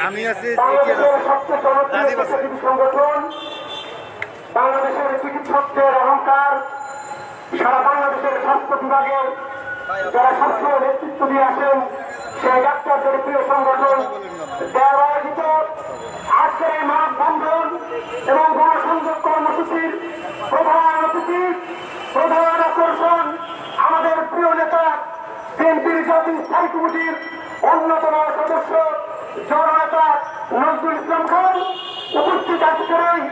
আমি আছি বাংলাদেশের চিকিৎসকদের অহংকার, সারা বাংলাদেশের স্বাস্থ্য বিভাগের যারা সবসময় নেতৃত্ব দিয়ে আসেন সেই ডাক্তারদের প্রিয় সংগঠন দেওয়া আয়োজিত আজকের এই মানববন্ধন এবং গণসংযোগ কর্মসূচির প্রধান অতিথি, প্রধান আকর্ষণ আমাদের প্রিয় নেতা বিএনপির জাতীয় স্থায়ী কমিটির অন্যতম সদস্য জননেতা নজরুল ইসলাম খান উপস্থিত আজকের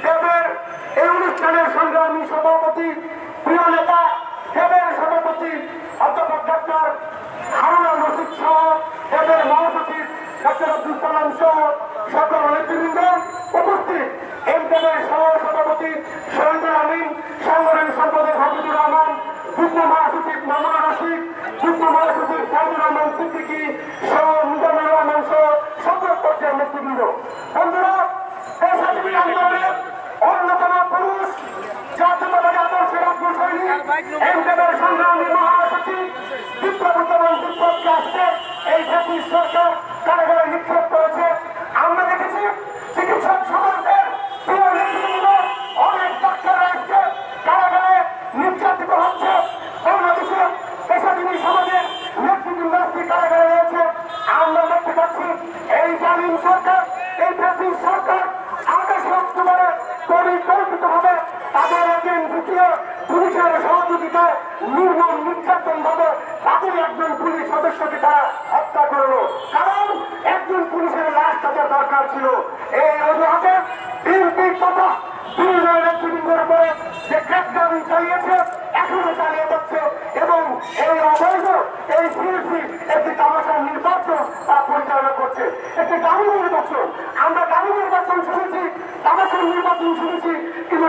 দেবের এই অনুষ্ঠানের সংগ্রামী সভাপতি, প্রিয় নেতা দেবের সভাপতি অধ্যাপক ডাক্তার হারুন রশিদ সহ দেবের মহাসচিব ডাক্তার আব্দুল সালাম সহ সকল নেতৃবৃন্দ উপস্থিত, এই দেবের সহ সভাপতি শহীদুল আমিন, সাংগঠনিক সম্পাদক হাফিজুর রহমান, যুগ্ম মহাসচিব মামুন রশিদ, যুগ্ম মহাসচিব সাইদুর রহমান সিদ্দিকী সহ মুজামিল রহমান সহ সকল পর্যায়ের নেতৃবৃন্দ। বন্ধুরা, পেশাজীবী আন্দোলনের অন্যতম পুরুষ জাতীয়তাবাদী আদর্শের অগ্রসৈনিক এমদেবের সংগ্রামী মহাসচিব বিপ্লবোত্তমন বিপ্লবকে আসছে এই ব্রিটিশ সরকার কারাগারে নিক্ষেপ করেছে। আমরা দেখেছি চিকিৎসক সমাজের প্রিয় নেতৃবৃন্দ অনেক ডাক্তাররা আসছে কারাগারে নির্যাতিত হচ্ছে। বাংলাদেশের পেশাজীবী সমাজের নেতৃবৃন্দ কারাগারে রয়েছে। আমরা দেখতে পাচ্ছি এই জালিম সরকার, এই ব্রিটিশ সরকার 28 অক্টোবরে পরিকল্পিতভাবে তাদের একজন দ্বিতীয় পুলিশের সহযোগিতায় নির্মম নির্যাতন ভাবে তাদের একজন পুলিশ সদস্যকে তারা হত্যা করলো, কারণ একজন পুলিশের লাশ তাদের দরকার ছিল। এই অজুহাতে বিএনপি তথা বিভিন্ন নেতৃবৃন্দের উপরে যে গ্রেফতারি চালিয়েছে, এখনো চালিয়ে যাচ্ছে এবং এই অবৈধ এই সিএসি একটি তামাশার নির্বাচন তা পরিচালনা করছে, একটি দামি নির্বাচন। আমরা দামি নির্বাচন শুনেছি, তামাশার নির্বাচন শুনেছি, কিন্তু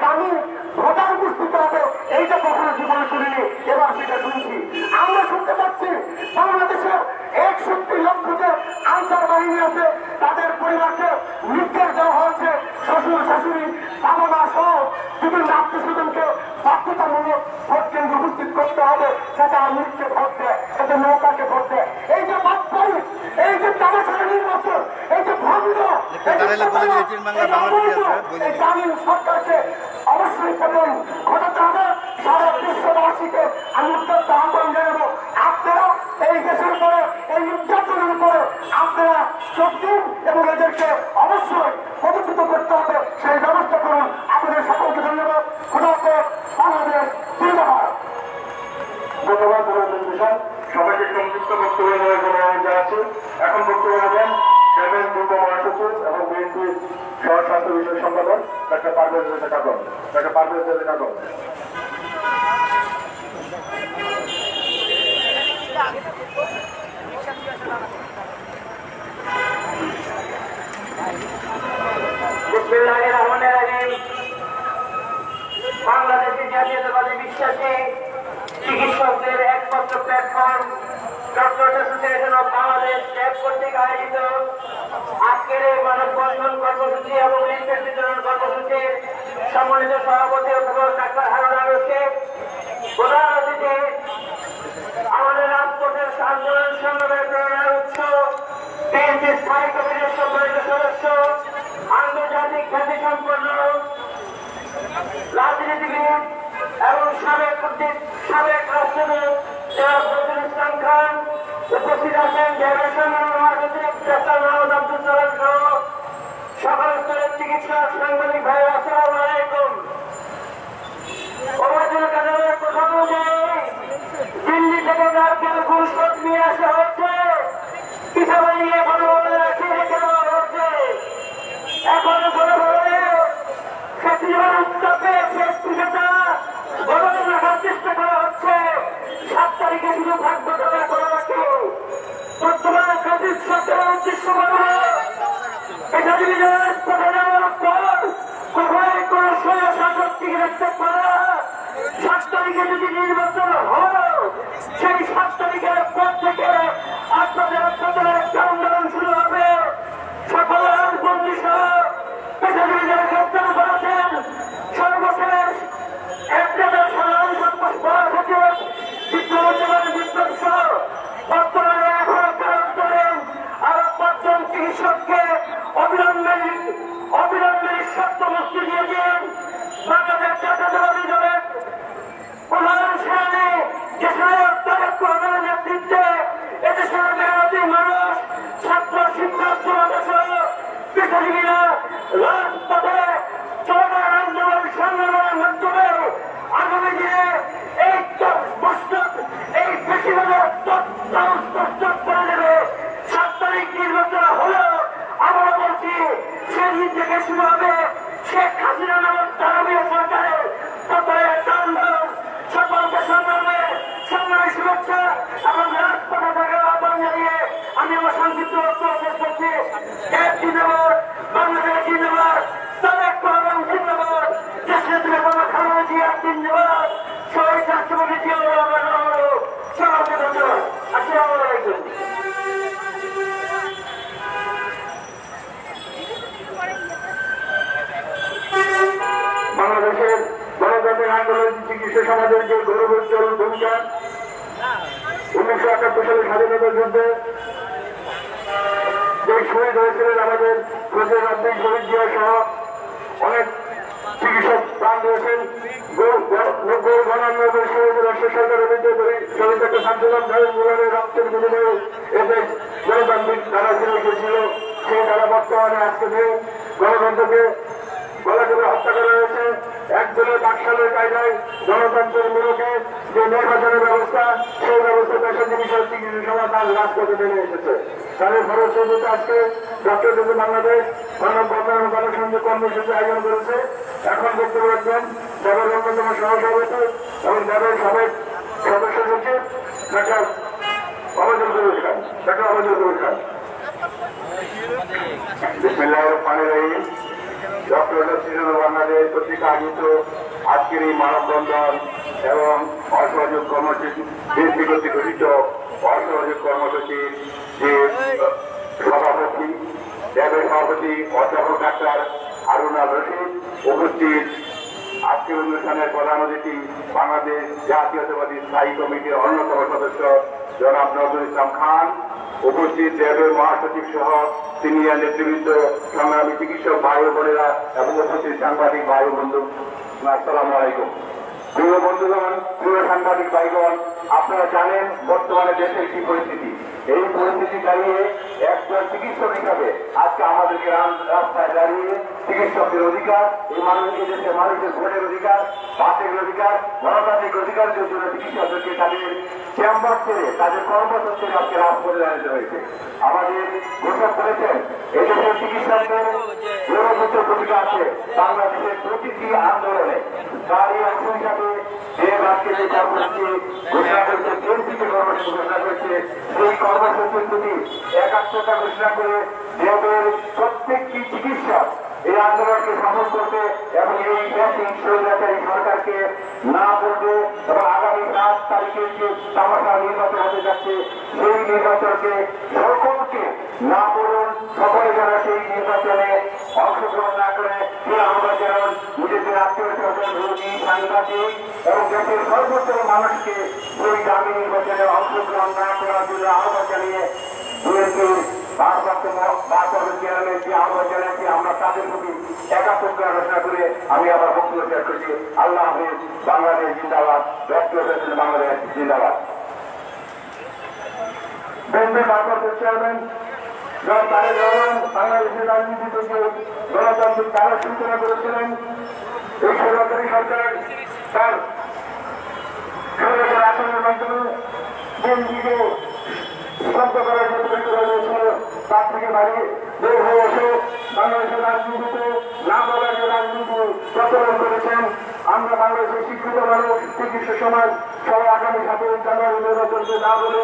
দামি ভোটার উপস্থিত হবে এইটা কখনো জীবনে শুনিনি, এবার সেটা শুনছি। আমরা শুনতে পাচ্ছি বাংলাদেশের 61 লক্ষ যে আনসার বাহিনী আছে তাদের পরিবারকে নির্দেশ দেওয়া হয়েছে শ্বশুর শাশুড়ি বাবা মা সহ বিভিন্ন আত্মীয়স্বজনকে বাধ্যতামূলক ভোট কেন্দ্রে উপস্থিত করতে হবে, সেটা আমিরকে ভোট দেয়, সেটা নৌকাকে ভোট দেয়। এই যে বাৎসরিক, এই যে তামাশার নির্বাচন, এই যে ভণ্ড, এই জালিম সরকারকে অবশ্যই পতন ঘটাতে হবে। সারা বিশ্ববাসীকে আমি উদ্যোক্ত আহ্বান জানাবো, আপনারা এই দেশের উপরে এই নির্যাতনের উপরে আপনারা চোখ দিন এবং এদেরকে অবশ্যই প্রতিষ্ঠিত করতে হবে, সেই ব্যবস্থা করুন। আপনাদের সকলকে ধন্যবাদ। বাংলাদেশ জিন্দাবাদ। ধন্যবাদ সবাইকে সংযুক্ত বক্তব্য নেওয়ার জন্য অনুরোধ আছে। এখন বক্তব্য নেবেন দেবের যুগ্ম মহাসচিব এবং বিএনপির সহ স্বাস্থ্য বিষয়ক সম্পাদক ডাক্তার পারভেজ রেজা খাতুন। ডাক্তার পারভেজ রেজা খাতুন। বাংলাদেশে জাতীয়তাবাদী বিশ্বাসী চিকিৎসকদের একমাত্র platform doctor association of Bangladesh tab কর্তৃক আয়োজিত আজকের এই মানববন্ধন কর্মসূচি এবং লিফলেট বিতরণ কর্মসূচির সম্মানিত সভাপতি অধ্যাপক ডাক্তার হারুন রশিদ, প্রধান অতিথি আমাদের রাজপথের আন্দোলন সংগ্রামের প্রেরণার উৎস বিএনপি স্থায়ী কমিটির সম্মানিত সদস্য, আন্তর্জাতিক খ্যাতিসম্পন্ন রাজনীতিবিদ এবং সাবেক রাষ্ট্রদূত নজরুল ইসলাম খান, উপস্থিত আছেন দেবের সংগ্রামী মহাসচিব ডাক্তার মোহাম্মদ আব্দুল সালাম সহ সকল স্তরের চিকিৎসক, সাংবাদিক ভাই, আসসালামু আলাইকুম। অবাধের কারণে কথা অনুযায়ী দিল্লি থেকে নারকেল ঘুষপথ নিয়ে আসা হচ্ছে, পিঠা বানিয়ে বড় বড় রাখি রেখে দেওয়া হচ্ছে। এখন বড় বড় ক্ষেত্রীয় উত্তাপে শেষ পিঠাটা বদলে রাখার চেষ্টা করা হচ্ছে। 7 তারিখে শুধু ভাগ ঘটনা করে রাখে বর্তমানে ব্রিটিশ সরকারের উদ্দেশ্য করবে পেশাজীবী রাজপথে নেওয়ার পর কোথায় কোন স্বৈরশাসককে গ্রেফতার করা। 7 তারিখে যদি নির্বাচন হয়, সেই 7 তারিখের পর থেকে আপনাদের একটা আন্দোলন শুরু হবে। সকল রাজবন্দী সহ পেশাজীবী যারা গ্রেফতার করেছেন, সর্বশেষ একটা সাধারণ মহাসচিব বিপ্লব সহ রহমানের নেতৃত্বে এদেশের মেধাবী মানুষ, ছাত্র শিক্ষক সহ পেশাজীবীরা রাজপথে চলমান আন্দোলন সংগ্রামের মাধ্যমে আগামী দিনে এই এই বেশিরভাগের স্পষ্ট করে দেবে। 7 তারিখ নির্বাচন হলেও আমরা বলছি সেদিন থেকে শুরু হবে শেখ হাসিনা নামক দানবীয় সরকারের পতনের টানবাস। সকলকে সংগ্রামী শুভেচ্ছা এবং রাজপথে থাকার আহ্বান জানিয়ে আমি আমার সংক্ষিপ্ত বক্তব্য শেষ করছি। জিন্দাবাদ, বাংলাদেশ জিন্দাবাদ, তারেক রহমান জিন্দাবাদ, দেশের কোনো খালেদা জিয়া জিন্দাবাদ, শহীদ রাষ্ট্রপতি জিয়াউর রহমান সকলকে ধন্যবাদ। আসসালামু আলাইকুম। বাংলাদেশের গণতান্ত্রিক আন্দোলন চিকিৎসা সমাজের যে গৌরবোজ্জ্বল ভূমিকা 1971 সালে স্বাধীনতা যুদ্ধে যে শহীদ হয়েছিলেন আমাদের প্রচুর রাজ্যিক শহীদ জিয়া সহ অনেক চিকিৎসক প্রাণ দিয়েছেন। রাষ্ট্র সরকারের বিরুদ্ধে শহীদ একটা শান্তিলাম মুলারের রক্তের বিনিময়ে এদের গণতান্ত্রিক ধারা ছিল সেই ধারা বর্তমানে আজকে নেই। গণতন্ত্রকে গলা করে হত্যা করা হয়েছে। একদলের বাকশালের কায়দায় গণতন্ত্রের মূলকে যে নির্বাচনের ব্যবস্থা, সেই ব্যবস্থা পেশাজীবী বিষয় চিকিৎসা সমাজ তার রাজপথে নেমে এসেছে। তাদের ফলশ্রুতিতে আজকে ডক্টর জন্য বাংলাদেশ গণসংযোগ কর্মসূচি আয়োজন করেছে। এখন বক্তব্য রাখবেন দলের অন্যতম সহসভাপতি এবং দলের সাবেক সদস্য সচিব ডাক্তার অমজুল কবির খান। বিসমিল্লাহির রহমানির রহিম। ডক্টর বাংলাদেশ পত্রিকা আয়োজিত আজকের এই মানববন্ধন এবং অসহযোগ কর্মসূচি বিএনপি ঘোষিত অসহযোগ কর্মসূচির যে সভাপতি অধ্যাপক ডাক্তার হারুনা রশিদ উপস্থিত, আজকের অনুষ্ঠানের প্রধান অতিথি বাংলাদেশ জাতীয়তাবাদী স্থায়ী কমিটির অন্যতম সদস্য জনাব নজরুল ইসলাম খান, উপস্থিত র্যাবের মহাসচিব সহ সিনিয়র নেতৃবৃন্দ, সংগ্রামী চিকিৎসক ভাই বোনেরা এবং উপস্থিত সাংবাদিক ভাই বন্ধু, আসসালামু আলাইকুম। প্রিয় বন্ধুগণ, প্রিয় সাংবাদিক ভাইগণ, আপনারা জানেন বর্তমানে দেশের কি পরিস্থিতি। এই পরিস্থিতি দাঁড়িয়ে একজন চিকিৎসক হিসাবে আজকে আমাদেরকে রাস্তায় দাঁড়িয়ে চিকিৎসকের অধিকার, এই দেশের মানুষের ভোটের অধিকার, বাসের অধিকার, গণতান্ত্রিক অধিকারের জন্য চিকিৎসকদেরকে তাদের চেম্বার ছেড়ে তাদের কর্মস্থল ছেড়ে আজকে রাজপথে দাঁড়াতে হয়েছে। আমাদের ঘোষণা করেছেন এই দেশের চিকিৎসকদের গৌরবোজ্জ ভূমিকা আছে বাংলাদেশের প্রতিটি আন্দোলনে। তারই অংশ হিসাবে যে আজকে যে কর্মসূচি ঘোষণা করেছে, বিএনপিকে কর্মসূচি ঘোষণা করেছে, সেই কর্মসূচির প্রতি একাত্মতা ঘোষণা করে দেশের প্রত্যেকটি চিকিৎসক এই আন্দোলনকে সফল করবে এবং এই স্বৈরাচারী সরকারকে না করবে এবং আগামী 7 তারিখে যে তামাশা নির্বাচন হতে যাচ্ছে সেই নির্বাচনকে সকলকে না বলুন, সকলে যারা সেই নির্বাচনে অংশগ্রহণ না করে সে আমরা যেন নিজেদের আত্মীয় স্বজন, রোগী, সাংবাদিক এবং দেশের সর্বোচ্চ মানুষকে সেই দামি নির্বাচনে অংশগ্রহণ না করার জন্য আহ্বান জানিয়ে বিএনপির চেয়ারম্যান যে আহ্বান জানিয়েছি আমরা তাদের প্রতি একাত্মতা ঘোষণা করে আমি আবার বক্তব্য শেষ করছি। আল্লাহ হাফেজ। বাংলাদেশ জিন্দাবাদ। ডক্টর বাংলাদেশ জিন্দাবাদ। বিএনপির ভারপ্রাপ্ত চেয়ারম্যান তারেক রহমান বাংলাদেশের রাজনীতিতে যে গণতান্ত্রিক ধারার সূচনা করেছিলেন, এই সরকারি সরকার তার সরকারের আচরণের মাধ্যমে বিএনপিকে স্তব্ধ করার জন্য হয়েছিল। তার থেকে বাড়ি বের হয়ে এসে বাংলাদেশের রাজনীতিতে না বলার যে রাজনীতি প্রচলন করেছেন। আমরা বাংলাদেশের শিক্ষিত মানুষ, চিকিৎসা সমাজ সবাই আগামী 7 জানুয়ারি নির্বাচনকে না বলে,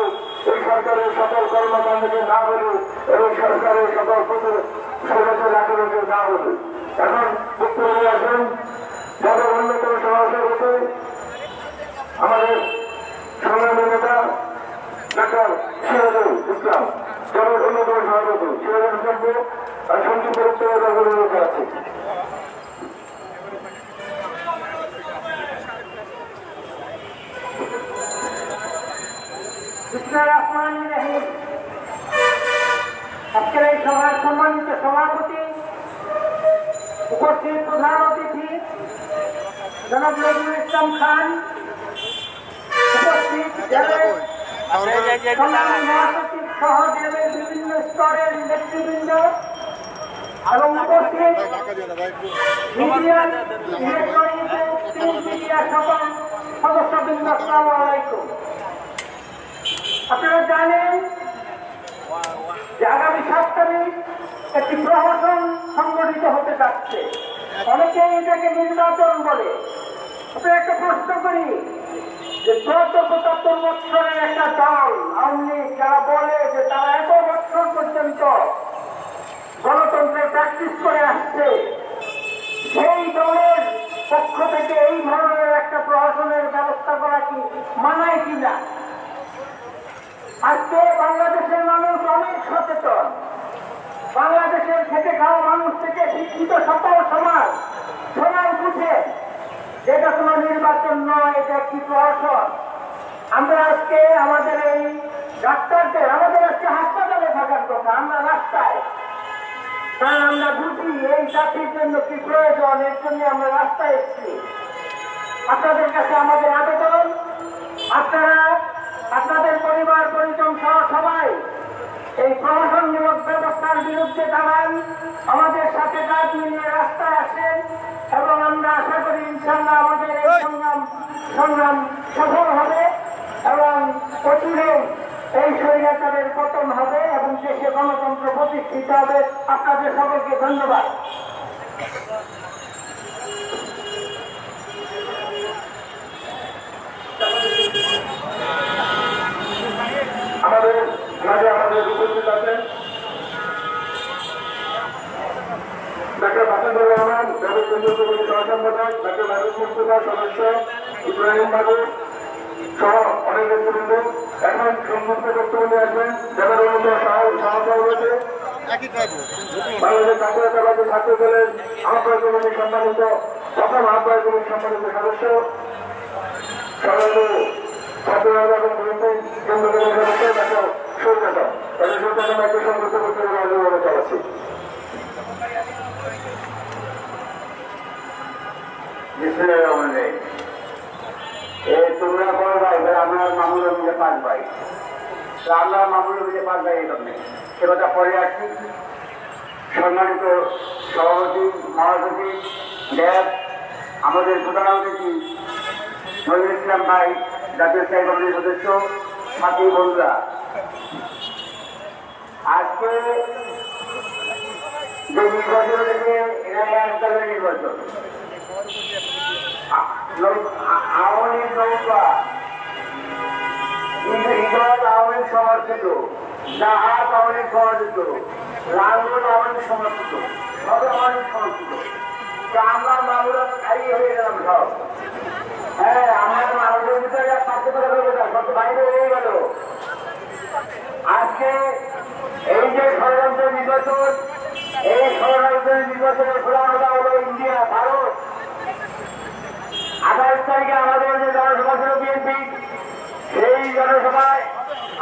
এই সরকারের সকল কর্মকাণ্ডকে না বলে, এই সরকারের সকল সরকারের আচরণকে না বলে এখন বক্তব্য আসেন যাদের অন্যতম সভাপতি আমাদের সংগ্রামী নেতা ডাক্তার সিরাজুল ইসলাম, যাদের অন্যতম সভাপতি সিরাজুল ইসলামকে সংক্ষিপ্ত বক্তব্য দেওয়ার আছে। আজকের এই সভার সম্মানিত সভাপতি, উপস্থিত প্রধান অতিথি জনাব নজরুল ইসলাম খান, উপস্থিত সংগ্রামী মহাসচিব সহ জেলের বিভিন্ন স্তরের নেতৃবৃন্দ এবং উপস্থিত মিডিয়া ইলেকট্রনিক্স মিডিয়া সকল সদস্যবৃন্দ, আসসালামু আলাইকুম। আপনারা জানেন যে আগামী 7 তারিখ একটি প্রহসন সংগঠিত হতে যাচ্ছে। অনেকেই এটাকে নির্বাচন বলে। আপনার একটা প্রশ্ন করি যে গত ৭৫ বছরের একটা দল আওয়ামী লীগ যারা বলে যে তারা এত বছর পর্যন্ত গণতন্ত্রের প্র্যাকটিস করে আসছে, সেই দলের পক্ষ থেকে এই ধরনের একটা প্রহসনের ব্যবস্থা করা কি মানায় কিনা? আজকে বাংলাদেশের মানুষ অনেক সচেতন। বাংলাদেশের খেটে খাওয়া মানুষ থেকে শিক্ষিত সকল সমাজ সবাই বুঝে এটা কোনো নির্বাচন নয়, এটা একটি প্রহসন। আমরা আজকে আমাদের এই ডাক্তারদের, আমাদের আজকে হাসপাতালে থাকার কথা, আমরা রাস্তায়, কারণ আমরা বুঝি এই জাতির জন্য কি প্রয়োজন, এর জন্য আমরা রাস্তায় এসেছি। আপনাদের কাছে আমাদের আবেদন, আপনারা আপনাদের পরিবার পরিজন সহ সবাই এই প্রহসনমূলক ব্যবস্থার বিরুদ্ধে দাঁড়ান, আমাদের সাথে কাজ মিলিয়ে রাস্তায় আসেন এবং আমরা আশা করি ইনশাল্লাহ আমাদের এই সংগ্রাম সফল হবে এবং অচিরে এই স্বৈরাচারের পতন হবে এবং দেশে গণতন্ত্র প্রতিষ্ঠিত হবে। আপনাদের সকলকে ধন্যবাদ। আমাদের মাঝে আমাদের উপস্থিত আছেন ডাক্তার বাসেন্দ্র রহমান, জগৎ কেন্দ্রীয় কমিটির সহসম্পাদক, ডাক্তার মাহবুব মুস্তফা সদস্য, ইব্রাহিম বাবু সহ অনেক নেতৃবৃন্দ। এখন সংযুক্ত বক্তব্য নিয়ে আসবেন যাদের অনুযায়ী সহসভাপতি বাংলাদেশ জাতীয়তাবাদী ছাত্র দলের আহ্বায়ক কমিটির সম্মানিত প্রথম আহ্বায়ক কমিটির সম্মানিত সদস্য, সর্বাধিক ছাত্ররা এবং বিএনপি কেন্দ্র কমিটির সদস্য ডাক্তার সৌজাত, তাদের সৌজাত একটি সংযুক্ত বক্তব্য আলোচনা চালাচ্ছি। তোমরা বড় ভাই, আপনার মামুল মিলে 5 ভাই, আপনার মামুল মিলে 5 ভাই, এই জন্যে সে কথা পরে আসছি। সম্মানিত সভাপতি মহাসচিব দেব, আমাদের প্রধান অতিথি নজরুল ইসলাম ভাই, জাতীয় স্থায়ী কমিটির সদস্য, সাথী বন্ধুরা, আজকে যে নির্বাচন থেকে এটা একদলের নির্বাচন। আওয়ামী লীগ নৌকা আওয়ামী লীগ সমর্থিত, জাহাজ আওয়ামী লীগ সমর্থিত, লাঙ্গল আওয়ামী লীগ সমর্থিত, সব আওয়ামী লীগ সমর্থিত। আমরা মামুরা খাইয়ে হয়ে গেলাম সব। হ্যাঁ, আমার মানুষের ভিতরে সব বাইরে হয়ে গেল। আজকে এই যে ষড়যন্ত্র নির্বাচন, এই ষড়যন্ত্রের নির্বাচনের প্রধানতা হল ইন্ডিয়া, ভারত। 28 তারিখে আমাদের যে জনসভা ছিল বিএনপি, সেই জনসভায়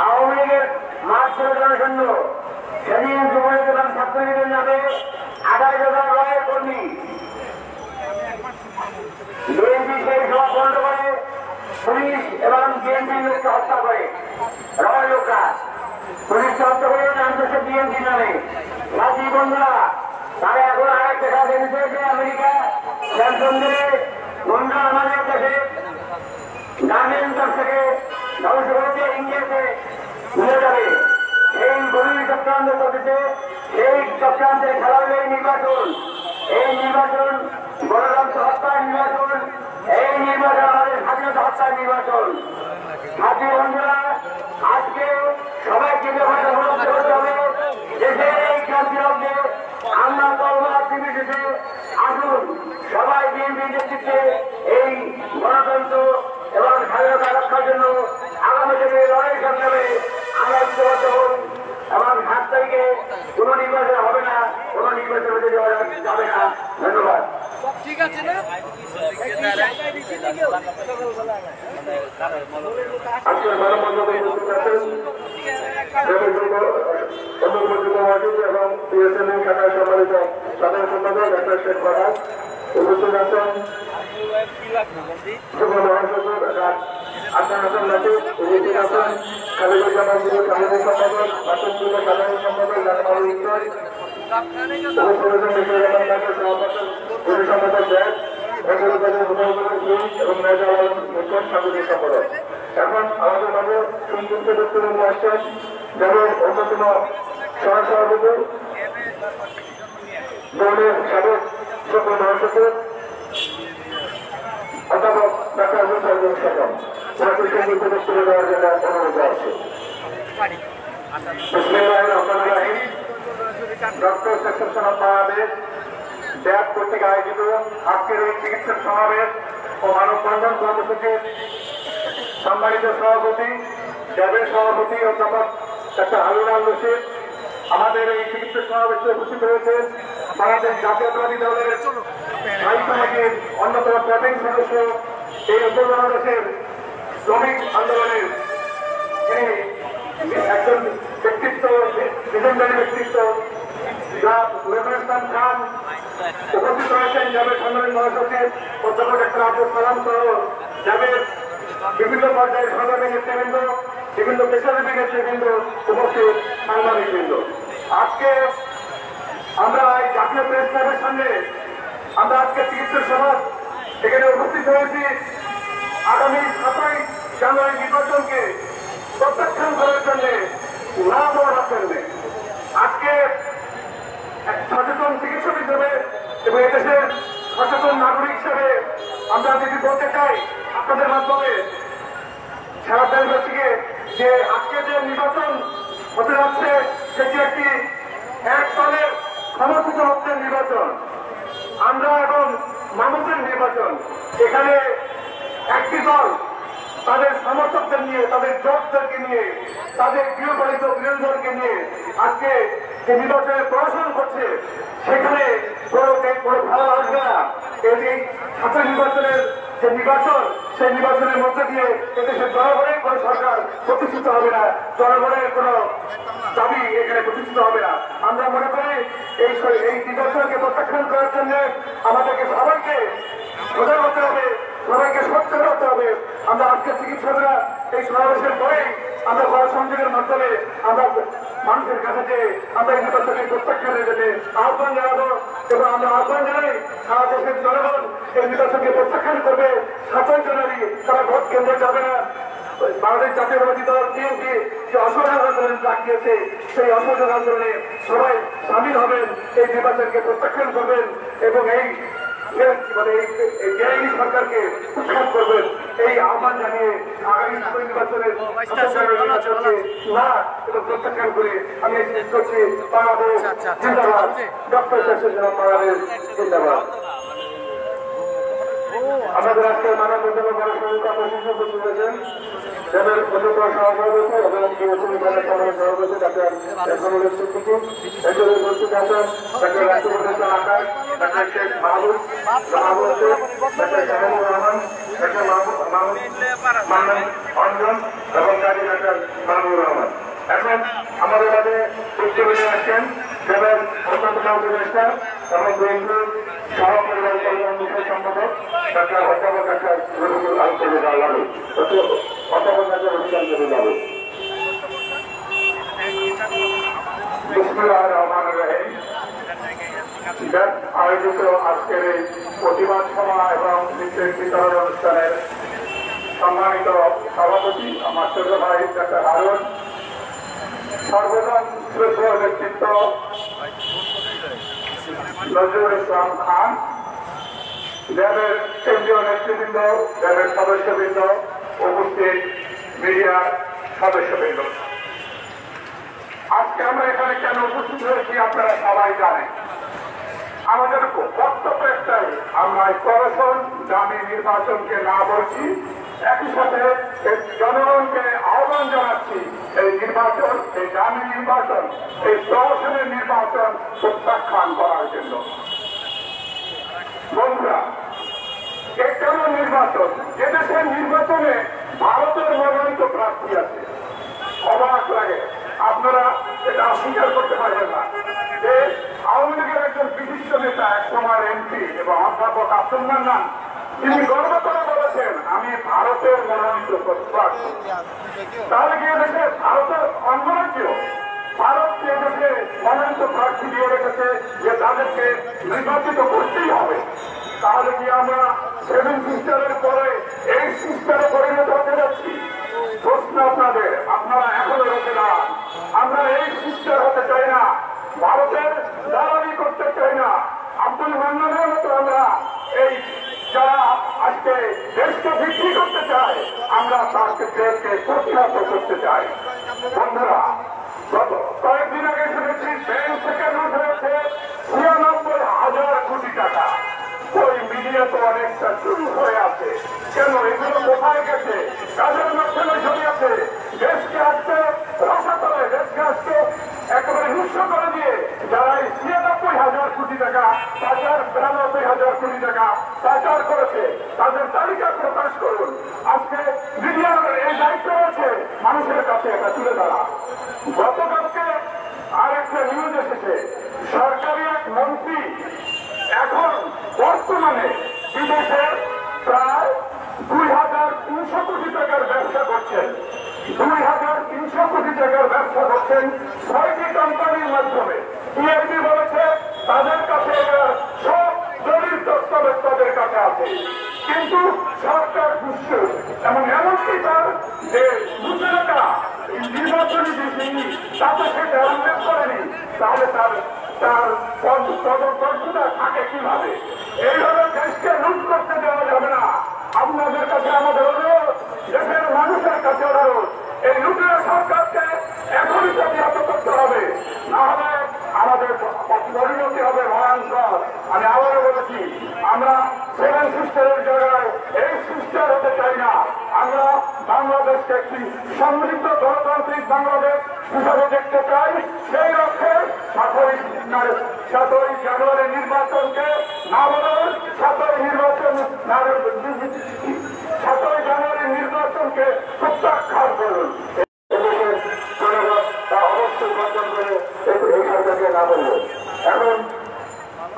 আওয়ামী লীগের মাঠ ছিল জনশূন্য। সেদিন যুবলীগ এবং ছাত্রলীগের নামে 28,000 রয়ের কর্মী বিএনপি সেই সভা বন্ধ করে পুলিশ এবং বিএনপি লোককে হত্যা করে। রয় লোকরা পুলিশকে হত্যা করে নামতেছে বিএনপি নামে। সাথী বন্ধুরা, তারা এখন আরেকটা কাজ এনেছে, আমেরিকা স্যামসংকে বন্ধু আমাদের দেশে গার্মেন্ট থেকে ধ্বংস করেছে, ইন্ডিয়াতে নিয়ে যাবে। সেই গভীর চক্রান্ত চলতেছে। সেই চক্রান্তের খেলা হল এই নির্বাচন। এই নির্বাচন গণতন্ত্র হত্যার নির্বাচন। এই নির্বাচন আমাদের স্বাধীনতা হত্যার নির্বাচন। সাথী বন্ধুরা, আজকে সবাইকে ব্যাপারটা উপলব্ধি হতে হবে। দেশের এই ক্রান্তির মধ্যে আমরা দলমত নির্বিশেষে আসুন, সবাই বিএনপি নেতৃত্বে এই গণতন্ত্র এবং স্বাধীনতা রক্ষার জন্য আগামী দিনে লড়াই সংগ্রামে আমরা ঐক্যবদ্ধ হন। এবং 7 তারিখে কোন নির্বাচন হবে না, কোন নির্বাচন হতে যাওয়া যাবে না। ধন্যবাদ। ঠিক আছে না? আজকের মানববন্ধনে উপস্থিত আছেন এবং বিএসএনএল শাখার সম্মানিত সাধারণ সম্পাদক ডাক্তার শেখ ফরহাদ, উপস্থিত আছেন যুগ্ম মহাসচিব আসান হাসান নাটক উপস্থিত আছেন খালেদুর জামান সাধারণ সম্পাদক, আসান সাধারণ সম্পাদক লালমাল ইসলাম, সম্পাদক ব্যাগ এবং মেজর আলম মুখ্য সাংগঠনিক সম্পাদক। এখন আমাদের মাঝে সংযুক্ত বক্তব্য নিয়ে আসছেন যাদের অন্যতম সহসভাপতি দলের সাবেক সকল মহাসচিব অধ্যাপক ডাক্তার মুসাইদুল সালাম ওনাকে সংযুক্ত বক্তব্য দেওয়ার জন্য অনুরোধ আছে। বিসমিল্লাহির রহমানির রহিম। ডক্টর অ্যাসোসিয়েশন অফ বাংলাদেশ ব্যাগ কর্তৃক আয়োজিত আজকের এই চিকিৎসক সমাবেশ ও মানববন্ধন কর্মসূচির সম্মানিত সভাপতি, ল্যাবের সভাপতি অধ্যাপক ডাক্তার হারুন আল রশিদ, আমাদের এই চিকিৎসক সমাবেশে উপস্থিত হয়েছেন বাংলাদেশ জাতীয়তাবাদী দলের স্থায়ী কমিটির অন্যতম প্রধান সদস্য, এই উত্তর বাংলাদেশের শ্রমিক আন্দোলনের যিনি একজন ব্যক্তিত্ব, বিজনদারী ব্যক্তিত্ব নজরুল ইসলাম খান, উপস্থিত রয়েছেন ল্যাবের সাংগঠনিক মহাসচিব অধ্যাপক ডাক্তার আব্দুল সালাম সহ ল্যাবের বিভিন্ন পর্যায়ের সাংবাদিক নেতৃবৃন্দ, বিভিন্ন পেশাজীবী নেতৃবৃন্দ, উপস্থিত সাংবাদিকবৃন্দ। আজকে আমরা এই জাতীয় প্রেস ক্লাবের সামনে আমরা আজকে চিকিৎসক সভা এখানে উপস্থিত হয়েছি আগামী 7ই জানুয়ারি নির্বাচনকে প্রত্যাখ্যান করার জন্য, না দেওয়ার জন্য। আজকে এক সচেতন চিকিৎসক হিসেবে এবং এদেশের সচেতন নাগরিক হিসেবে আমরা যদি বলতে চাই আপনাদের মাধ্যমে সারা দেশবাসীকে যে আজকে যে নির্বাচন হতে যাচ্ছে সেটি একটি এক দলের সমর্থিত হচ্ছেন নির্বাচন, আমরা এবং মানুষের নির্বাচন। এখানে একটি দল তাদের সমর্থকদের নিয়ে, তাদের জোটদেরকে নিয়ে, তাদের গৃহপালিত বিরোধী দলকে নিয়ে আজকে যে নির্বাচনে প্রশাসন করছে সেখানে কোনো ভালো আসবে না। এই ছাত্র নির্বাচনের যে নির্বাচন, সেই নির্বাচনের মধ্যে দিয়ে এদেশের জনগণের কোনো সরকার প্রতিষ্ঠিত হবে না, জনগণের কোনো দাবি এখানে প্রতিষ্ঠিত হবে না। আমরা মনে করি এই নির্বাচনকে প্রত্যাখ্যান করার জন্য আমাদেরকে সবাইকে সজাগ হতে হবে, সবাইকে সচেতন হতে হবে। আমরা আজকে চিকিৎসকরা এই সমাবেশের পরেই আমরা গণসংযোগের মাধ্যমে আমরা মানুষের কাছে যে আমরা এই নির্বাচনের প্রত্যাখ্যানের জন্য আহ্বান জানাবো এবং আমরা আহ্বান জানাই সারা দেশের জনগণ এই নির্বাচনকে প্রত্যাখ্যান করবে। 7ই জানুয়ারি তারা ভোট কেন্দ্রে যাবে না। বাংলাদেশ জাতীয়তাবাদী দল বিএনপি যে অসহযোগ আন্দোলন ডাকিয়েছে সেই অসহযোগ আন্দোলনে সবাই সামিল হবেন, এই নির্বাচনকে প্রত্যাখ্যান করবেন এবং এই বেআইনি সরকারকে উৎখাত করবেন। এই আহ্বান জানিয়ে আগামী নির্বাচনের না এবং প্রত্যাখ্যান করে আমি করছি বাংলাদেশ জিন্দাবাদ, ডক্টর অ্যাসোসিয়েশন অফ বাংলাদেশ জিন্দাবাদ। আমাদের আজকে মানববন্ধন উপস্থিত হয়েছেন যাদের অযোগ্য সহসভাপতি এবং সভাপতি ডাক্তার এখনুল সিদ্দিকী, এখানে উপস্থিত আছেন ডাক্তার রাষ্ট্রপতি আকাশ, ডাক্তার শেখ মাহবুব শেখ, ডাক্তার জাহানুর রহমান, ডাক্তার মান্নান অঞ্জন এবং কাজী ডাক্তার মাহবুব রহমান। এখন আমাদের মাঝে বক্তব্যে আসছেন যাদের অন্যতম উপদেষ্টা এবং বিএনপির সহপরিবার কল্যাণ বিষয় সম্পাদক ডাক্তার অধ্যাপক ডাক্তার রফিকুল আলম লালু, অধ্যাপক ডাক্তার রফিকুল লালু। বিসমিল্লাহির রহমানির রহিম। আয়োজিত আজকের এই প্রতিবাদ সভা এবং নির্দেশ বিতরণ অনুষ্ঠানের সম্মানিত সভাপতি আমার ছোট ভাই ডাক্তার হারুন, সর্বজন শ্রদ্ধেয় ব্যক্তিত্ব নজরুল ইসলাম খান, ল্যাবের কেন্দ্রীয় নেতৃবৃন্দ, ল্যাবের সদস্যবৃন্দ, উপস্থিত মিডিয়ার সদস্যবৃন্দ, আজকে আমরা এখানে কেন উপস্থিত হয়েছি আপনারা সবাই জানেন। আমাদের বক্তব্য একটাই, আমরা প্রশাসন দামি নির্বাচনকে না বলছি, একই সাথে জনগণকে আহ্বান জানাচ্ছি এই নির্বাচন, এই দামি নির্বাচন, এই প্রশাসনের নির্বাচন প্রত্যাখ্যান করার জন্য। বন্ধুরা, এই কেন নির্বাচন? এদেশের নির্বাচনে ভারতের মনোনীত প্রার্থী আছে। অবাক লাগে, আপনারা এটা অস্বীকার করতে পারবেন না যে আওয়ামী লীগের একজন বিশিষ্ট নেতা, এক সময় এমপি এবং অধ্যাপক আব্দুল মান্নান তিনি গর্ব করে বলেছেন আমি ভারতের মনোনীত প্রার্থী। তাহলে কি এদেশে ভারতের অঙ্গরাজ্য ভারতকে এদেশে মনোনীত প্রার্থী দিয়ে রেখেছে যে তাদেরকে নির্বাচিত করতেই হবে। তাহলে কি আমরা 7 সিস্টারের পরে 8 সিস্টারে পরিণত হতে যাচ্ছি? প্রশ্ন আপনাদের, আপনারা এখনো রোকে না। আমরা 8 সিস্টার হতে চাই না, ভারতের দালালি করতে চাই না। আব্দুল মান্নানের মতো আমরা এই যারা আজকে দেশকে বিক্রি করতে চায় আমরা তাকে দেশকে প্রতিহত করতে চাই। বন্ধুরা, গত কয়েকদিন আগে শুনেছি ব্যাংক থেকে লুট হয়েছে 96,000 কোটি টাকা। ওই মিডিয়া তো অনেকটা শুরু হয়ে আছে। কেন এগুলো কোথায় গেছে? কাজের মাধ্যমে ছড়িয়েছে। দেশকে আজকে রসাতলে, দেশকে আজকে একেবারে নিঃস্ব করে দিয়ে যারা এই 96,000 কোটি টাকা পাচার, 92,000 কোটি টাকা পাচার করেছে তাদের তালিকা প্রকাশ করুন। আজকে মিডিয়ার এই দায়িত্ব রয়েছে মানুষের কাছে এটা তুলে ধরা। গতকালকে আরেকটা নিউজ এসেছে, সরকারি এক মন্ত্রী এখন বর্তমানে বিদেশে প্রায় 2,300 কোটি টাকার ব্যবসা করছেন। 2,300 কোটি টাকার ব্যবসা করছেন 6টি কোম্পানির মাধ্যমে। টিআইবি বলেছে তাদের কাছে সব দলিল দস্তাবেজ তাদের কাছে আছে, কিন্তু সরকার বুঝছে এবং এমনকি তার যে সূচনাটা নির্বাচনী যে তিনি তাতে সেটা উল্লেখ করেনি, তাহলে তার তদন্তটা থাকে কিভাবে? এইভাবে দেশকে লুট করতে দেওয়া যাবে না। আপনাদের কাছে আমাদের অনুরোধ, দেশের মানুষের কাছে অনুরোধ, এই লুটের সরকারকে এখনই প্রতিহত করতে হবে, না হলে আমাদের পরিণতি হবে ভয়ঙ্কর। আমি আবারও বলেছি, আমরা 7 সিস্টারের জায়গায় 8 সিস্টার হতে চাই না। আমরা বাংলাদেশকে একটি সমৃদ্ধ গণতান্ত্রিক বাংলাদেশ হিসাবে দেখতে চাই। সেই লক্ষ্যে 7ই জানুয়ারি নির্বাচনকে না বলুন, 7ই জানুয়ারি নির্বাচনকে প্রত্যাখ্যান করুন। তা অবশ্যই বর্জন করে এই সরকারকে না বলবে। এখন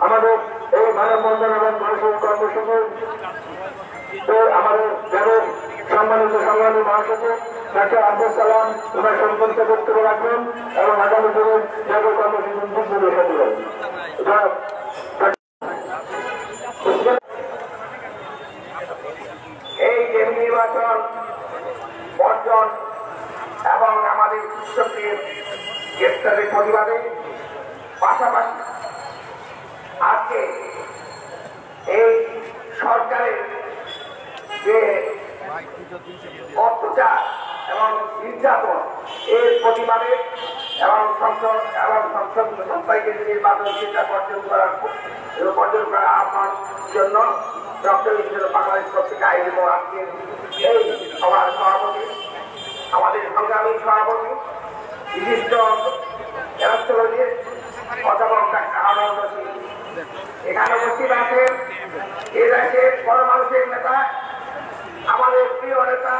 আমাদের এই মানববন্ধন এবং মানুষের কর্মসূচি আমাদের যাদের সম্মানিত সংগ্রামী মহাসচিব ডাক্তার আব্দুল সালাম ওনার সম্পর্কে বক্তব্য রাখবেন এবং আগামী দিনের যাদের কর্মসূচি দিকগুলো সাথে এই যে নির্বাচন বর্জন এবং আমাদের কৃষকদের গ্রেপ্তারের প্রতিবাদে পাশাপাশি আজকে এই সরকারের যে অত্যাচার এবং নির্যাতন এর প্রতিবাদে এবং সংসদ সবাইকে নির্বাচন চিন্তা বর্জন করার আহ্বান জন্য ডক্টর বাংলাদেশ পত্রিকা আয়োজিত আজকে এই সভার সভাপতি, আমাদের সংগ্রামী সভাপতি, বিশিষ্ট অ্যাস্ট্রোলজিস্ট অধ্যাপক ডাক্তার আনন্দ সিং এখানে উপস্থিত আছেন। এ দেশের বড় মানুষের নেতা, আমাদের প্রিয় নেতা,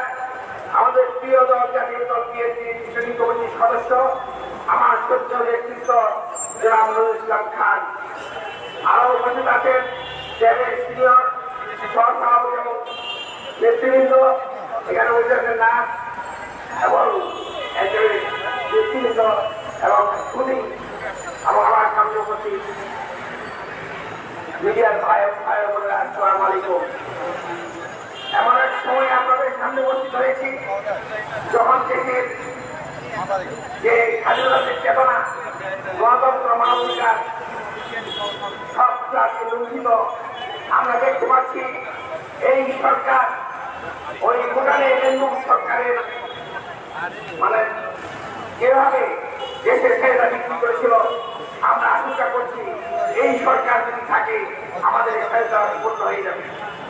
আমাদের প্রিয় দল জাতীয় দল বিএনপি শ্রেণী কমিটির সদস্য, আমার সহ্য নেতৃত্ব জনাব নজরুল ইসলাম খান। আরো উপস্থিত আছেন ট্যাবের সিনিয়র সহসভাপতি এবং নেতৃবৃন্দ, এখানে উপস্থিত আছেন নাচ এবং নেতৃবৃন্দ এবং খুনি এবং আমার সামনে উপস্থিত মিডিয়ার ভাই বোনেরা, আসসালামু আলাইকুম। এমন এক সময় আপনাদের সামনে উপস্থিত হয়েছি যখন দেশের যে স্বাধীনতার চেতনা, গণতন্ত্র, মানবাধিকার সব রাজ্যে লঙ্ঘিত। আমরা দেখতে পাচ্ছি এই সরকার ওই ভুটানের হিন্দু সরকারের মানে যেভাবে দেশের ছেলেরা বিক্রি করেছিল, আমরা আশঙ্কা করছি এই সরকার যদি থাকে আমাদের ছেলেটা পূর্ণ হয়ে যাবে।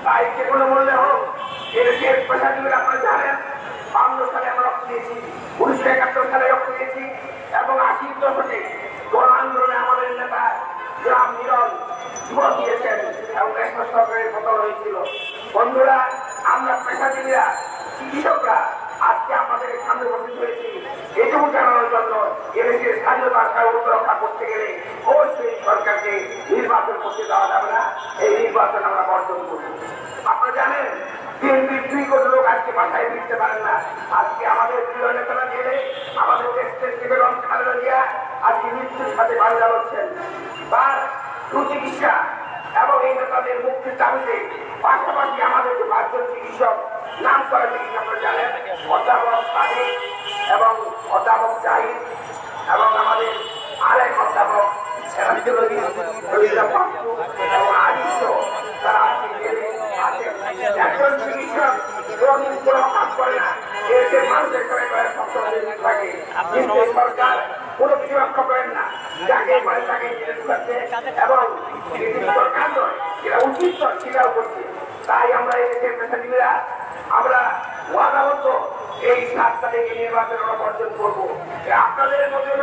তাই যে কোনো মূল্যে হোক এর পেশাজীবীরা আপনারা জানেন 52 সালে আমরা রক্ত দিয়েছি, 1971 সালে রক্ত দিয়েছি এবং 80 দশকে গণ আন্দোলনে আমাদের নেতা গ্রাম নিরল জীবন দিয়েছেন এবং দেশের সরকারের পতন হয়েছিল। বন্ধুরা, আমরা পেশাজীবীরা, চিকিৎসকরা আজকে আমাদের সামনে উপস্থিত হয়েছি এটুকু জানানোর জন্য এদেশের স্বাধীনতার সার্বভৌমত্ব রক্ষা করতে গেলে অবশ্যই সরকারকে নির্বাচন করতে দেওয়া যাবে না। এই নির্বাচন আমরা বর্জন করব। আপনারা জানেন 3 কোটি লোক আজকে বাসায় ফিরতে পারেন না। আজকে আমাদের প্রিয় নেতারা গেলে আমাদের দেশের বেগম খালেদা জিয়া আজকে মৃত্যুর সাথে বাংলা হচ্ছেন। তার সুচিকিৎসা এবং এই নেতাদের মুক্তির দাবিতে পাশাপাশি আমাদের যে 5 জন চিকিৎসক নাম করা চিকিৎসক জানেন, অধ্যাপক সাদিক এবং অধ্যাপক জাহিদ এবং আমাদের আরেক অধ্যাপক এবং আদিত্য, তারা আজকে জেলে আছেন। একজন চিকিৎসক কোনদিন কোনো কাজ করে না, দেশের মানুষের সবাই থাকে, কিন্তু সরকার কোনো কিছু রক্ষা করেন না, যাকে মানে তাকে জেলে ঢুকাচ্ছে এবং সরকার নয়, যেটা উচিত নয় সেটাও করছে। তাই আমরা এই দেশের পেশাজীবীরা আমরা ওয়াদাবদ্ধ এই 7 তারিখে নির্বাচন আমরা বর্জন করবো। আপনাদের মধ্যে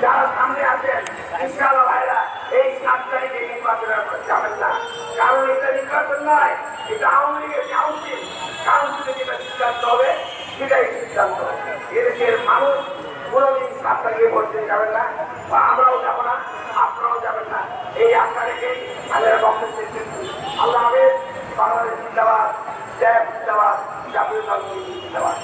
যারা সামনে আছেন ইনশাআল্লাহ ভাইরা এই 7 তারিখে নির্বাচন যাবেন না, কারণ এটা নির্বাচন নয়, এটা আওয়ামী লীগের কাউন্সিলে যেটা সিদ্ধান্ত হবে সেটাই সিদ্ধান্ত। এদেশের মানুষ কোনোদিন 7 তারিখে ভোট দিতে যাবেন না, বা আমরাও যাবো না, আপনারাও যাবেন না। এই আশা রেখে আমরা বক্তব্য দিচ্ছি। আল্লাহ হাফেজ। বাংলাদেশ জিন্দাবাদ, জয় জিন্দাবাদ, জাতীয় দল জিন্দাবাদ।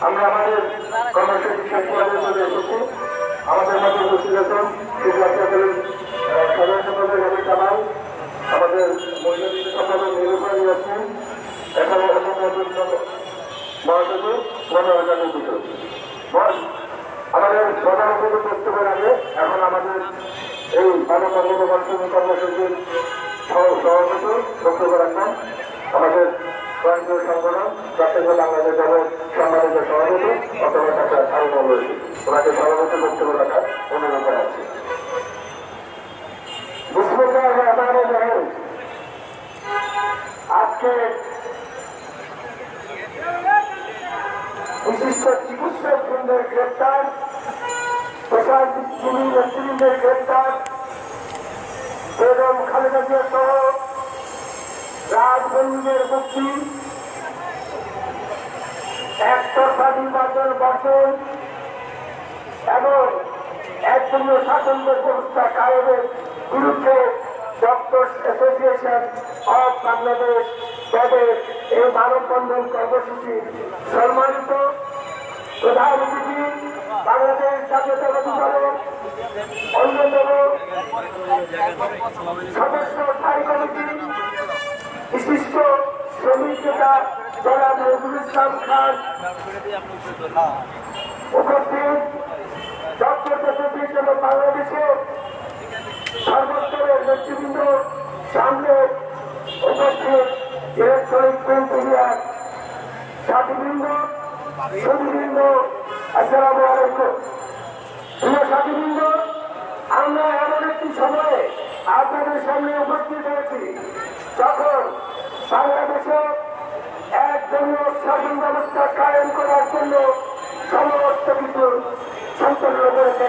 আমরা আমাদের কর্মসূচি শেষ করে চলে এসেছি। আমাদের মধ্যে উপস্থিত আছেন সাধারণ সম্পাদক রবি কামাল, আমাদের মহিলা সম্পাদক নিরূপণী আছেন, এখানে মহাসচিব গণঅধিকার বিষয়। আমাদের প্রধান অতিথি বক্তব্যের আগে এখন আমাদের এই মানব কর্মসূচির সভাপতি বক্তব্য রাখবেন আমাদের স্বয়ংক্রিয় সংগঠন চট্টগ্রাম বাংলাদেশ দলের সম্মানিত সভাপতি অথবা ডাক্তার সারুল রয়েছে, ওনাকে সভাপতি বক্তব্য রাখার অনুরোধ জানাচ্ছি। আজকে বিশিষ্ট চিকিৎসক বৃন্দের গ্রেপ্তার, প্রশাসনিক নেতৃবৃন্দের গ্রেপ্তার, বেগম খালেদা জিয়া সহ রাজবন্দীদের মুক্তি, একতরফা নির্বাচন বর্জন এবং একদলীয় শাসন ব্যবস্থা কায়েমের বিরুদ্ধে ডক্টরস অ্যাসোসিয়েশন অব বাংলাদেশ তাদের এই মানববন্ধন কর্মসূচি সম্মানিত প্রধান অতিথি বাংলাদেশ জাতীয়তাবাদী দলের অন্যতম সদস্য স্থায়ী কমিটি বিশিষ্ট শ্রমিক নেতা জনাব নজরুল ইসলাম খান, উপস্থিত ডক্টর অ্যাসোসিয়েশন অব বাংলাদেশে সর্বস্তরের নেতৃবৃন্দ, সামনে উপস্থিত ইলেকট্রনিক প্রিন্ট মিডিয়ার সাথীবৃন্দ, সুধীবৃন্দ, আসসালামু আলাইকুম। প্রিয় সাথীবৃন্দ, আমরা এমন একটি সময়ে আপনাদের সামনে উপস্থিত হয়েছি যখন বাংলাদেশে একদলীয় শাসন ব্যবস্থা কায়েম করার জন্য সমস্ত কিছু সম্পন্ন করেছে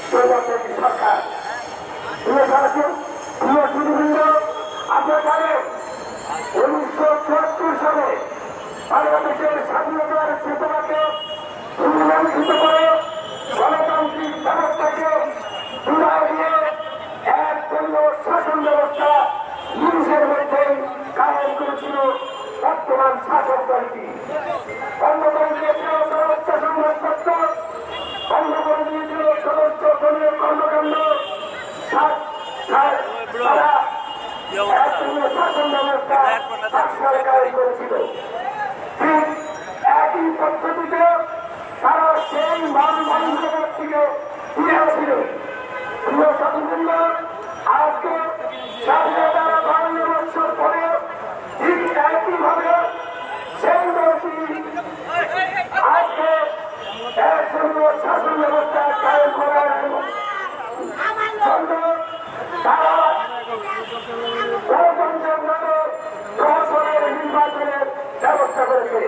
স্বৈরাচারী সরকার। প্রিয় সুধীবৃন্দ, আপনারা জানেন 1974 সালে বাংলাদেশের স্বাধীনতার চেতনাকে পুনরুজ্জীবিত করে গণতান্ত্রিক ব্যবস্থাকে বিদায় দিয়ে একদলীয় শাসন ব্যবস্থা নিমিষের মধ্যেই কায়েম করেছিল বর্তমান শাসক দলটি। বন্ধ করে দিয়েছিল সর্বোচ্চ সংবাদপত্র, বন্ধ করে দিয়েছিল সর্বোচ্চ দলীয় কর্মকাণ্ড, তারা একদলীয় শাসন ব্যবস্থা কায়েম করেছিল। ঠিক একই পদ্ধতিতে তারা সেই মানবাধিকার থেকে ফিরে আসছিল। প্রিয় সাথীবৃন্দ, আজকে স্বাধীনতার 52 বছর পরে ঠিক একইভাবে সেই দলটি আজকে একদলীয় শাসন ব্যবস্থা কায়েম করার জন্য তারা গণতন্ত্রের নামে প্রহসনের নির্বাচনের ব্যবস্থা করেছে।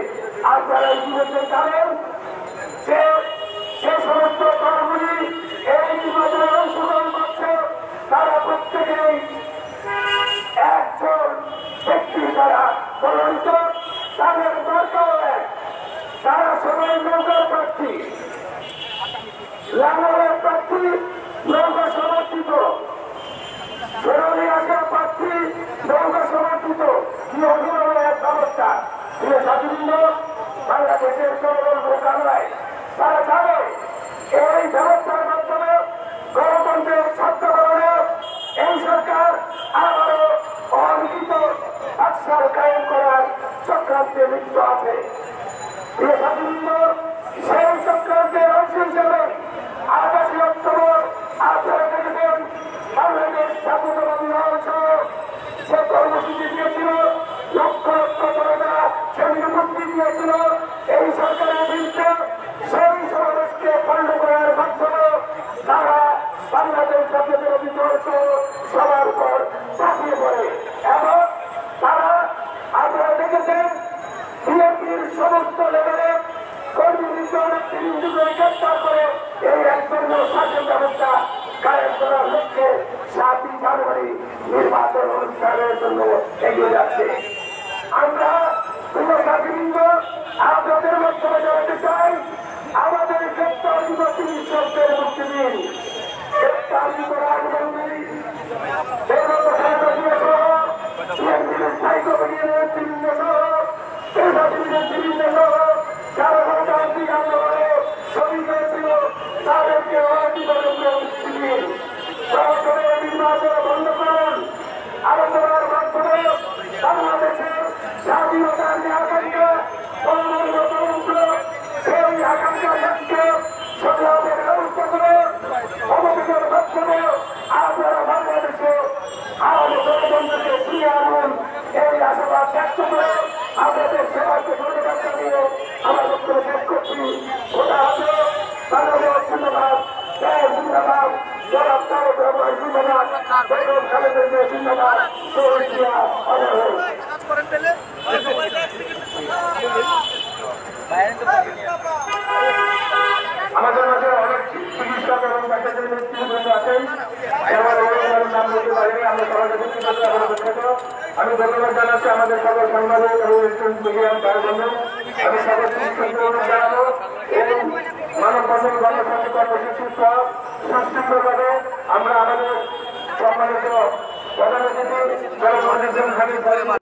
আপনারা ইতিমধ্যে জানেন যে যে সমস্ত দলগুলি এই নির্বাচনে অংশগ্রহণ করছে তারা প্রত্যেকেই একজন ব্যক্তি দ্বারা মনোনীত, তাদের দরকার এক, তারা সবাই নৌকার প্রার্থী, লাঙ্গলের প্রার্থী, নৌকা সমর্থিত। সোনালী আশা প্রার্থী নৌকা সমর্থিত কি অভিনব এক ব্যবস্থা প্রিয় সাথীবৃন্দ, বাংলাদেশের জনগণ মোকাবেলায় তারা জানে এই ব্যবস্থার মাধ্যমে গণতন্ত্রের ছাত্রকরণে এই সরকার আবারও অলিখিত আশ্বাস কায়েম করার চক্রান্তে লিপ্ত আছে। প্রিয় সাথীবৃন্দ, সেই চক্রান্তের অংশ হিসেবে 28 অক্টোবর আপনারা দেখেছেন বাংলাদেশ জাতীয়তাবাদী দল সে কর্মসূচি দিয়েছিল, লক্ষ লক্ষ জনতা সেদিন মুক্তি দিয়েছিল এই সরকারের বিরুদ্ধে। সেই সমাবেশকে পণ্ড করার মাধ্যমে তারা বাংলাদেশ জাতীয়তাবাদী দল সবার উপর চাপিয়ে পড়ে এবং তারা আপনারা দেখেছেন বিএনপির সমস্ত লেভেলে কর্মীবৃন্দ নেতৃবৃন্দকে গ্রেপ্তার করে এই এক ধরনের শাসন ব্যবস্থা কায়েম করার লক্ষ্যে 7ই জানুয়ারি নির্বাচন অনুষ্ঠানের জন্য এগিয়ে যাচ্ছে। আমরা প্রিয় সাথীবৃন্দ আপনাদের মাধ্যমে জানাতে চাই, আমাদের গ্রেপ্তার যুবতী শব্দের মুক্তি দিন। গ্রেপ্তার যুব রাজবন্দী স্থায়ী কমিটির নেতৃবৃন্দ সহ নেতৃবৃন্দ সহ যারা গণতান্ত্রিক আন্দোলনে শহীদ হয়েছিল তাদেরকে অবিলম্বে মুক্তি দিন। সরাসরি নির্বাচন বন্ধ করুন। আলোচনার মাধ্যমে বাংলাদেশের স্বাধীনতার যে আকাঙ্ক্ষা সেই আকাঙ্ক্ষা লক্ষ্যে সংগ্রামের ব্যবস্থা করে অবকাশের মাধ্যমে আপনারা বাংলাদেশে আমাদের গণতন্ত্রকে ফিরিয়ে আনুন। এই আশাবাদ ব্যক্ত করে আপনাদের সবাইকে ধন্যবাদ জানিয়ে আমার বক্তব্য শেষ করছি। ওটা হবে বাংলাদেশ জিন্দাবাদ, দেশ জিন্দাবাদ, জনাব তারেক রহমান জিন্দাবাদ, বেগম খালেদা জিয়া জিন্দাবাদ, শহীদ জিয়া অমর হোক। আমাদের মাঝে অনেক চিকিৎসক এবং ডাক্তারদের নেতৃবৃন্দ আছেন, নাম বলতে পারিনি, আমরা সবাইকে দুঃখিত দুঃখিত। আমি ধন্যবাদ জানাচ্ছি আমাদের সকল সাংবাদিক এবং ইলেকট্রনিক মিডিয়া তার জন্য। আমি সকল চিকিৎসকদের অনুরোধ জানাবো এই মানববন্ধন গণতন্ত্র কর্মসূচির পর সুষ্ঠুভাবে আমরা আমাদের সম্মানিত প্রধান অতিথি জনপ্রতিনিধি